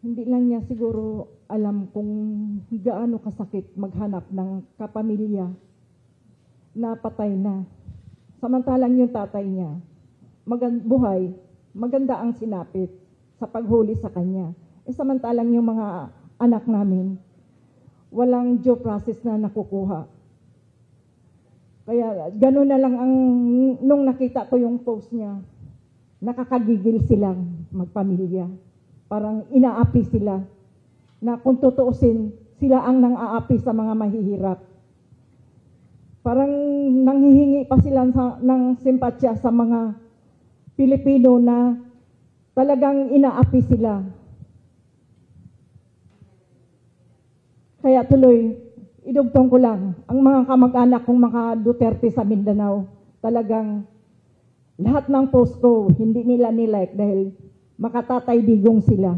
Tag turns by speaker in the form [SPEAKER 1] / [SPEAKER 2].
[SPEAKER 1] Hindi lang niya siguro alam kung gaano kasakit maghanap ng kapamilya na patay na. Samantalang yung tatay niya, buhay, maganda ang sinapit sa paghuli sa kanya. Samantalang yung mga anak namin, walang due process na nakukuha. Kaya gano'n na lang nung nakita ko yung post niya, nakakagigil silang magpamilya. Parang inaapi sila na kung tutuusin, sila ang nang-aapi sa mga mahihirap. Parang nanghihingi pa sila ng simpatsya sa mga Pilipino na talagang inaapi sila. Kaya tuloy, idugtong ko lang, ang mga kamag-anak kong mga Duterte sa Mindanao, talagang lahat ng post ko, hindi nila nilike dahil makatatay digong sila.